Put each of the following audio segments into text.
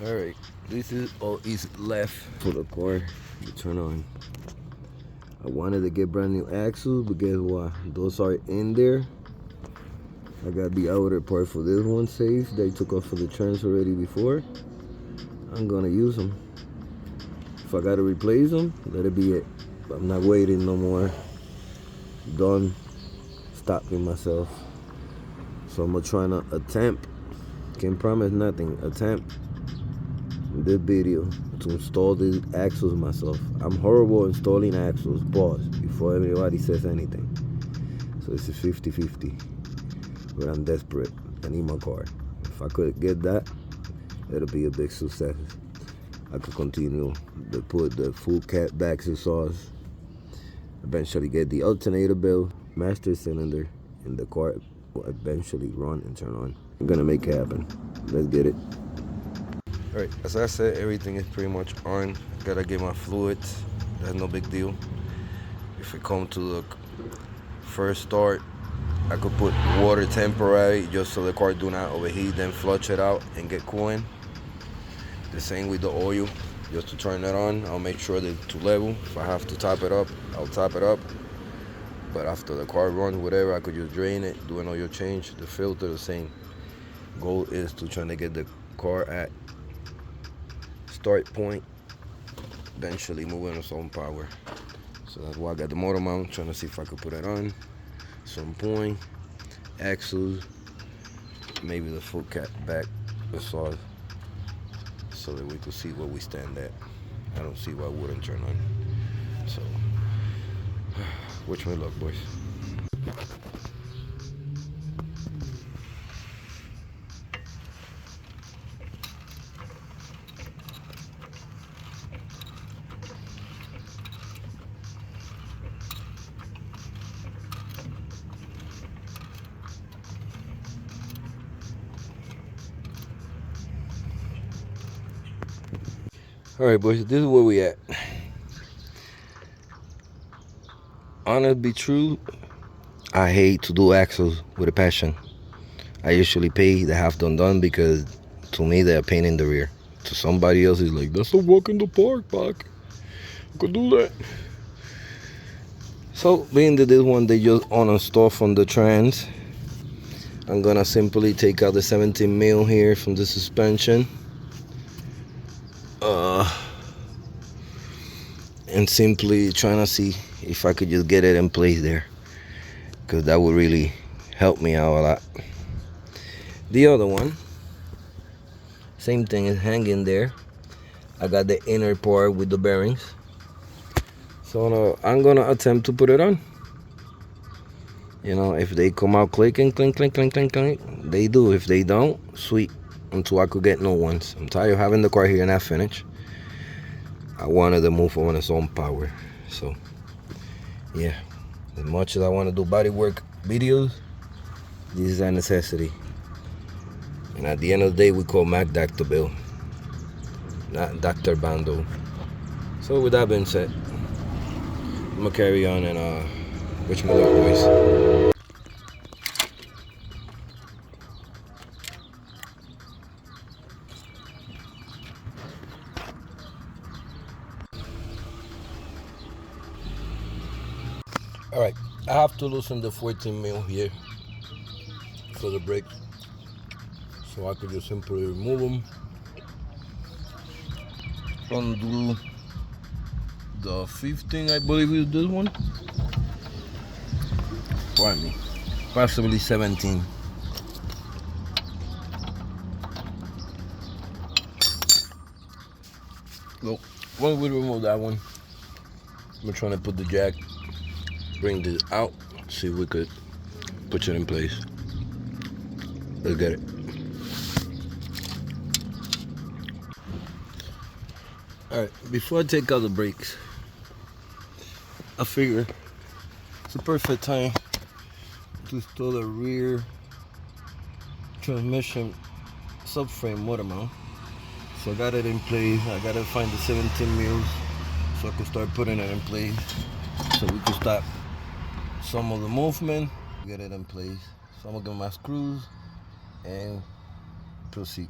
Alright, this is all is left for the car to turn on. I wanted to get brand new axles, but guess what? Those are in there. I got the outer part for this one safe. They took off for the trans already before. I'm gonna use them. If I gotta replace them, let it be it. I'm not waiting no more. Done stopping myself. So I'm gonna try to attempt, can't promise nothing, attempt in this video to install these axles myself. I'm horrible installing axles, pause, before everybody says anything. So this is 50-50, but I'm desperate. I need my car. If I could get that, it'll be a big success. I could continue to put the full cat back exhaust, eventually get the alternator built, master cylinder, and the car will eventually run and turn on. I'm gonna make it happen. Let's get it. Alright, as I said, everything is pretty much on. Gotta get my fluids. That's no big deal. If it comes to the first start, I could put water temporary just so the car do not overheat, then flush it out and get cooling. The same with the oil, just to turn it on. I'll make sure that it's to level. If I have to top it up, I'll top it up. But after the car runs, whatever, I could just drain it, do an oil change. The filter, the same. Goal is to try to get the car at start point, eventually moving on its own power. So that's why I got the motor mount, trying to see if I could put it on some point, axles, maybe the full cat back exhaust, so that we could see where we stand at. I don't see why it wouldn't turn on. So wish me luck, boys. All right, boys, this is where we at. Honest be true, I hate to do axles with a passion. I usually pay the half done because to me they're a pain in the rear. To somebody else, it's like, that's a walk in the park, Pac. You could do that. So being that this one they just on and stuff on the trans, I'm gonna simply take out the 17 mil here from the suspension. And simply trying to see if I could just get it in place there, because that would really help me out a lot. The other one, same thing, is hanging there. I got the inner part with the bearings, so I'm gonna attempt to put it on. You know, if they come out clicking, clink, clink, clink, clink, clink, they do. If they don't, sweet, until I could get new ones. I'm tired of having the car here not finished. I wanted to move on its own power. So yeah, as much as I want to do body work videos, this is a necessity. And at the end of the day, we call Mac Dr. Bill, not Dr. Bando. So with that being said, I'm gonna carry on and wish me luck, boys. All right, I have to loosen the 14 mil here for the brake, so I could just simply remove them, undo the 15, I believe is this one. Pardon me, possibly 17. So when we remove that one, I'm trying to put the jack, bring this out, see if we could put it in place. Let's get it. Alright, before I take out the brakes, I figure it's a perfect time to install a rear transmission subframe motor mount. So I got it in place. I gotta find the 17 mils so I can start putting it in place, so we can stop some of the movement, get it in place. So I'm gonna get my screws and proceed.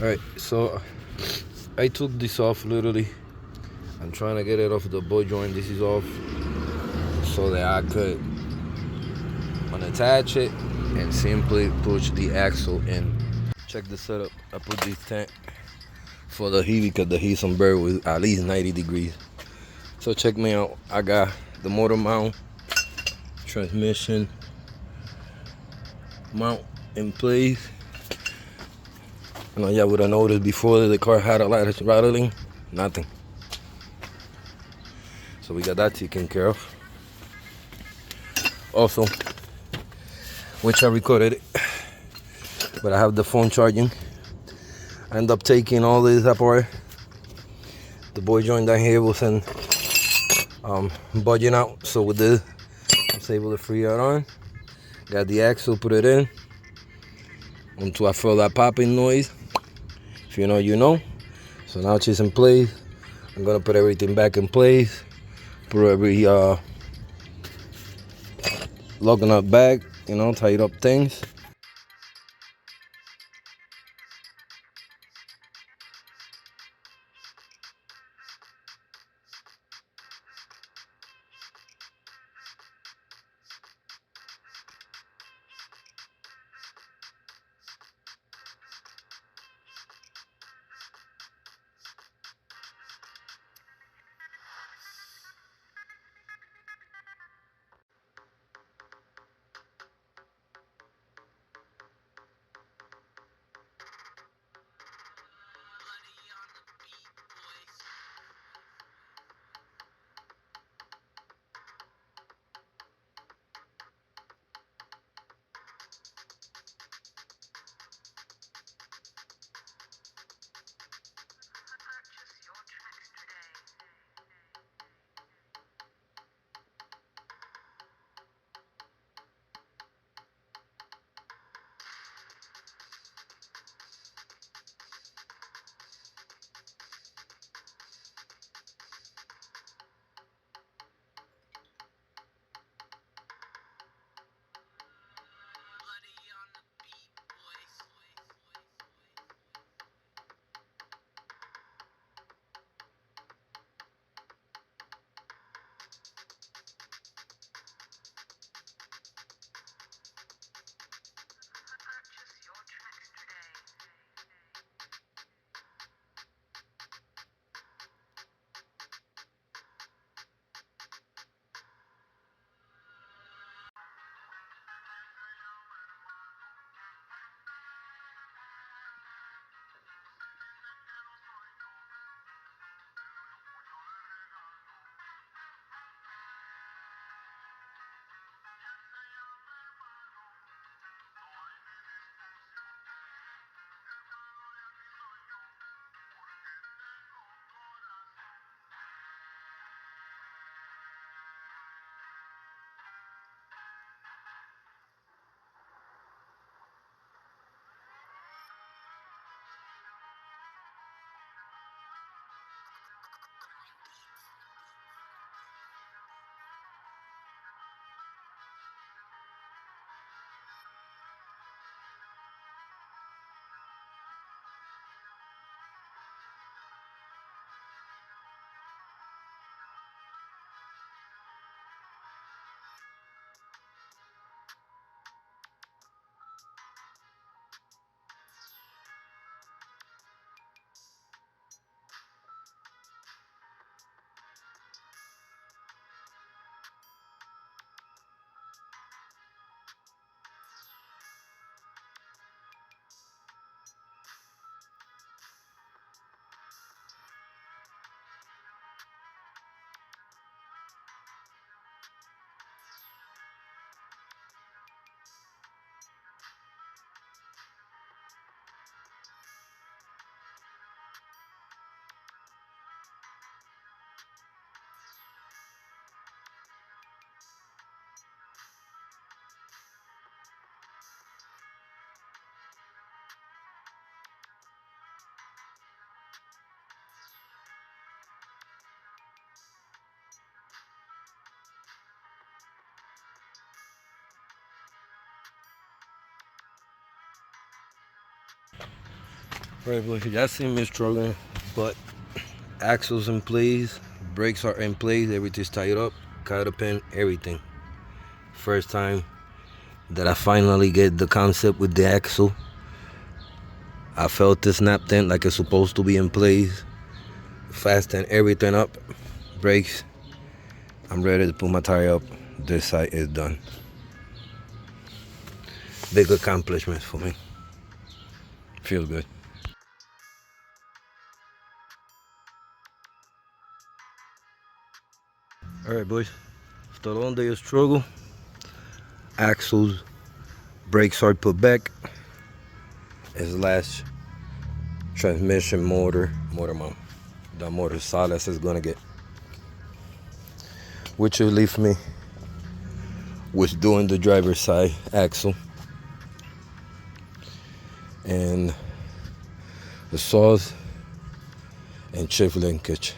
Alright, so I took this off literally. I'm trying to get it off the ball joint. This is off so that I could unattach it and simply push the axle in. Check the setup. I put this tent for the heat because the heat on bird was at least 90 degrees. So check me out. I got the motor mount, transmission mount in place. I know y'all would have noticed before that the car had a lot of rattling. Nothing. So we got that taken care of. Also, which I recorded it, but I have the phone charging. I end up taking all this apart. The boy joint down here was in budging out. So with this, I was able to free it on. Got the axle, put it in. Until I feel that popping noise. If you know, you know. So now it's in place. I'm gonna put everything back in place. Put every locking up bag, you know, tight up things. Right, boys, y'all seen me struggling, but axles in place, brakes are in place, everything's tied up, cotter pin, everything. First time that I finally get the concept with the axle. I felt the snap dent like it's supposed to be in place. Fasten everything up, brakes. I'm ready to put my tire up. This side is done. Big accomplishment for me. Feels good. All right, boys. After a long day of struggle, axles, brakes are put back. As last transmission, motor mount. The motor solid as it's gonna get. Which will leave me with doing the driver's side axle and the saws and chip linkage.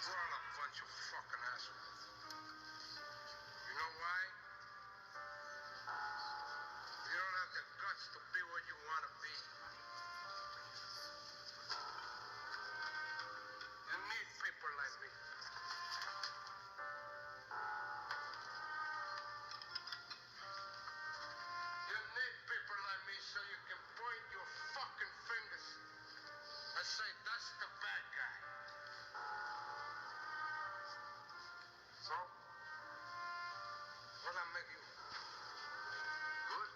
Brought a bunch of fucking assholes. You know why? You don't have the guts to be what you want to be. You need people like me. You need people like me so you can point your fucking fingers and say, that's the bad guy. So, what I make you? Good?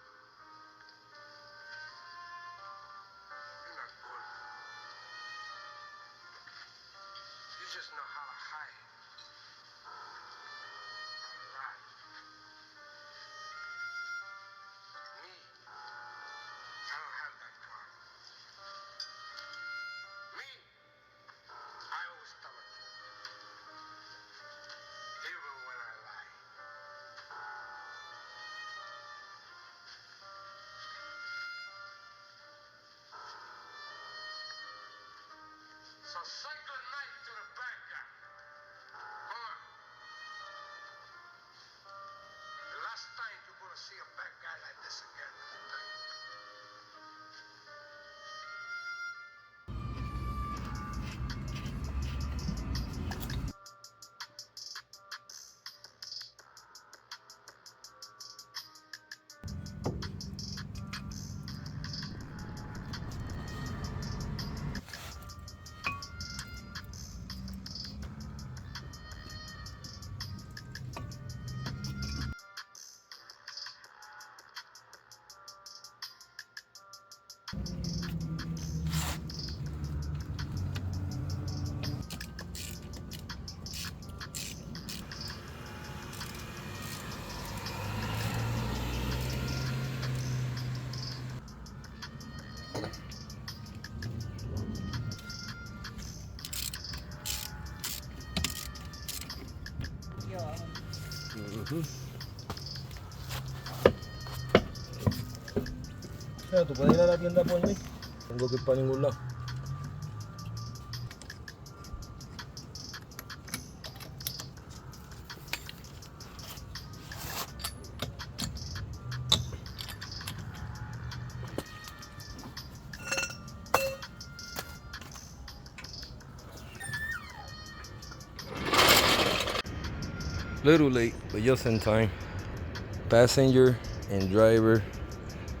You're not good. You just know how to hide. Lie. Me, I don't have that car. Me, I always tell the truth. Even when I lie. So say good night to the bad guy. Come on. The last time you're gonna see a bad guy like this again. Mira, tú puedes ir a la tienda por mí. Tengo que ir para ningún lado. Little late, but just in time. Passenger and driver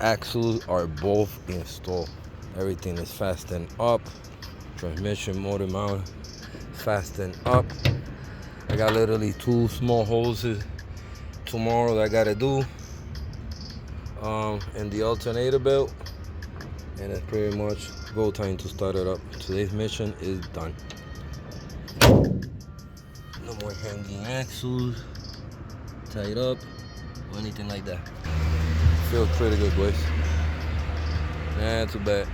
axles are both installed. Everything is fastened up. Transmission, motor mount, fastened up. I got literally 2 small holes tomorrow that I gotta do in the alternator belt And that's pretty much go time to start it up. Today's mission is done. No more hanging axles, tied up, or anything like that. Feels pretty good, boys. Not too bad.